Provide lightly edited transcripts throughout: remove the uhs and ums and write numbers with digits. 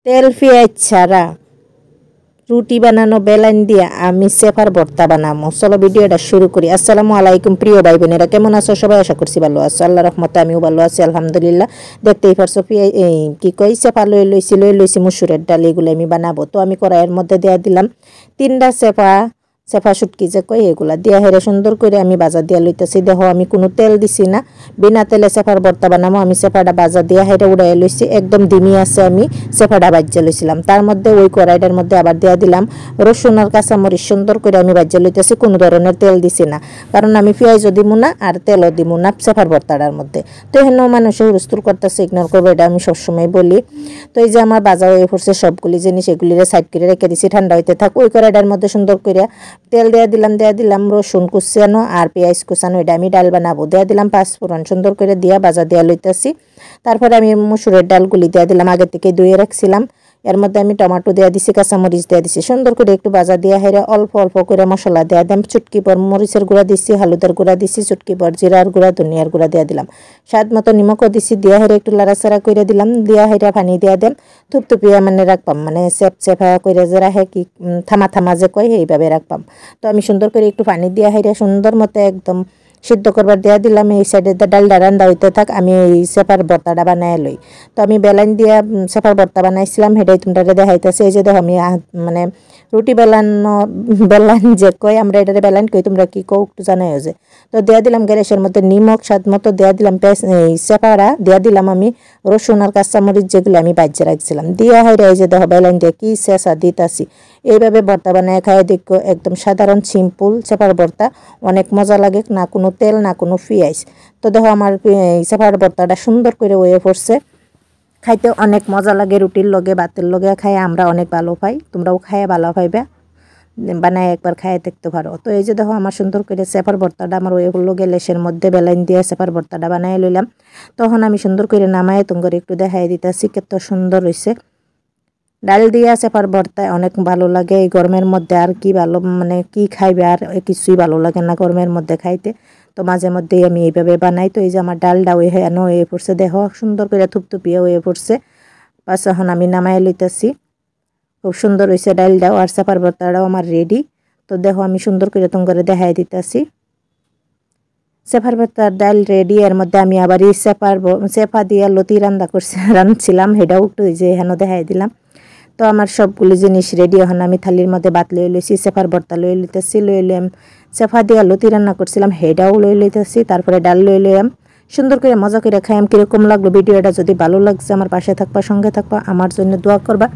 তেল পেঁয়াজ ছাড়া রুটি বানানো বেলান দিয়ে আমি সেফার ভর্তা বানাবো। চলো ভিডিওটা শুরু করি। আসসালামু আলাইকুম প্রিয় ভাই বোনেরা, কেমন আছো সবাই? আশা করছি ভালো আছো, আল্লাহ রহমতে আমিও ভালো আছি আলহামদুলিল্লাহ। দেখতেই পারছো কি কই সেফা লইছি মুসুরের ডাল, এগুলো আমি বানাবো। তো আমি কড়াইয়ের মধ্যে দিয়ে দিলাম 3টা সেফা শুটকি যে কই এগুলা দিয়া হেরে সুন্দর করে আমি বাজার দিয়া লইতেছি। দেখো আমি কোনো তেল দিছি না, বিনা তেলে সেফার ভর্তা বানাবো। আমি সেফাটা বাজার দিয়া হেরে উড়াই লইছি, একদম ডিমি আছে আমি সেফাটা বাজ্যা লইছিলাম। তার মধ্যে ওই কড়াইটার মধ্যে আবার দিয়া দিলাম রসুন আর কাঁচামরিচ, সুন্দর করে আমি বাজ্যা লইতেছি। কোনো ধরনের তেল দিছি না, কারণ আমি পেঁয়াজও দিমু না আর তেলও দিমু না সেফার ভর্তাটার মধ্যে। তো এখানেও মানুষের হুলস্থুল করতেছে, ইগনোর করবো, এটা আমি সবসময় বলি। তো এই যে আমার বাজার হয়ে পড়ছে সবগুলি জিনিস, এগুলিরে সাইড করে রেখে দিছি ঠান্ডা হইতে থাক। ওই কড়াইটার মধ্যে সুন্দর করে তেল দিয়া দিলাম রসুন কুচানো আর পেঁয়াজ কুচানো, এটা আমি ডাল বানাবো। দিয়া দিলাম 5 ফোড়ন, সুন্দর করে দিয়া বাজা দিয়া লইতেছি। তারপরে আমি মুসুরের ডালগুলি দিয়া দিলাম, আগে থেকে ধুয়ে রাখছিলাম। এর মধ্যে আমি টমেটো দিয়া দিছি, কাঁচামরিচ দিয়া দিছি, সুন্দর করে একটু বাজা দিয়া হেরে অল্প অল্প করে মশলা দিয়া দিলাম। চুটকি পর মরিচের গুঁড়া দিছি, হলুদের গুঁড়া দিছি, চুটকি পর জিরার গুঁড়া, ধনিয়ার গুঁড়া দিয়া দিলাম, স্বাদ মতো নিমকও দিছি। দিয়া হেরে একটু লাড়াচাড়া করে দিলাম। দিয়া হেরে পানি দিয়া দেন থুপথুপিয়া মানে রাখবাম, মানে চেপা করে যে রাখে কি থামা যে কয় এইভাবে রাখবাম। তো আমি সুন্দর করে একটু পানি দিয়া হেরে সুন্দর মতো একদম সিদ্ধ করবার দিয়া দিলাম। এই সাইডে ডালটা রান্না হইতে থাক, আমি এই সেপার ভর্তাটা বানাই লই। তো আমি বেলান দিয়া সেপার ভর্তা বানাইছিলাম, সেটাই তোমরা দেখাইতেছে। এই যে দেখো আমি মানে রুটি বেলান যে কই আমরা এটারে বেলান কই, তোমরা কি কও একটু জানাই যে। তো দেয়া দিলাম গ্যাসের মধ্যে নিমক স্বাদ মতো, দেয়া দিলাম এই সেপারা, দেয়া দিলাম আমি রসুন আর কাঁচামরিচ যেগুলো আমি বাজ্যে রাখছিলাম। দিয়া হাইরা এই যে দেখো বেলান দিয়ে কি চেঁচা দিতাছি। এইভাবে ভর্তা বানায় খায় দেখো, একদম সাধারণ সিম্পল সেপার ভর্তা, অনেক মজা লাগে, না কোনো তেল না কোনো পেঁয়াজ। তো দেখো আমার সেপার ভর্তাটা সুন্দর করে হয়ে পড়ছে, খাইতে অনেক মজা লাগে। রুটির লগে ভাতের লগে খাই আমরা অনেক ভালো পাই, তোমরাও খাইয়ে ভালো পাইবে, বানায় একবার খাইয়ে দেখতে পারো। তো এই যে দেখো আমার সুন্দর করে সেপার ভর্তাটা আমার ওই হলো গ্যাসের মধ্যে বেলাইন দিয়ে সেপার ভর্তাটা বানাই লইলাম। তখন আমি সুন্দর করে নামায় তোমাকে একটু দেখাই দিতেছি কত সুন্দর হয়েছে। ডাল দিয়া সেপার ভর্তা অনেক ভালো লাগে এই গরমের মধ্যে। আর কি ভালো, মানে কি খাইবে, আর কিছুই ভালো লাগে না গরমের মধ্যে খাইতে। তো মাঝে মধ্যেই আমি এইভাবে বানাই। তো এই যে আমার ডালটা ওই হেন হয়ে পড়ছে, দেখো সুন্দর করে থুপথুপিয়ে হয়ে পড়ছে। বাস এখন আমি নামাই লইতেছি। খুব সুন্দর হয়েছে ডালটাও, আর সেপার ভর্তাটাও আমার রেডি। তো দেখো আমি সুন্দর করে তোমাকে দেখাই দিতেছি সেপার ভর্তার ডাল রেডি। এর মধ্যে আমি আবার এই সেপা দিয়ে লতি রাঁধছিলাম, সেটাও একটু যে হেন দেখাই দিলাম। তো আমার সবগুলি জিনিস রেডি। এখন আমি থালির মধ্যে ভাত লই লইছি, সেফার ভর্তা লই লইতেছি, লইলাম সেফা দিয়া লতি রান্না করছিলাম সেটাও লই লইতেছি, তারপরে ডাল লই লইলাম। সুন্দর করে মজা করে খাইম। কীরকম লাগলো ভিডিওটা? যদি ভালো লাগছে আমার পাশে থাকবা, সঙ্গে থাকবা, আমার জন্য দোয়া করবা।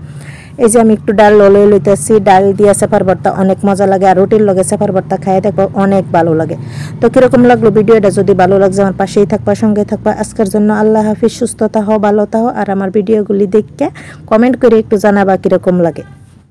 এই যে আমি একটু ডাল লই লইতেছি, ডাল দিয়া সেফার ভর্তা অনেক মজা লাগে, আর রুটির লগে সেফার ভর্তা খাইয়ে দেখবো অনেক ভালো লাগে। তো কীরকম লাগলো ভিডিওটা? যদি ভালো লাগছে আমার পাশেই থাকবা, সঙ্গে থাকবা। আজকের জন্য আল্লাহ হাফিজ, সুস্থ থাকো, ভালো থাকো, আর আমার ভিডিওগুলি দেখে কমেন্ট করে একটু জানাবা কীরকম লাগে।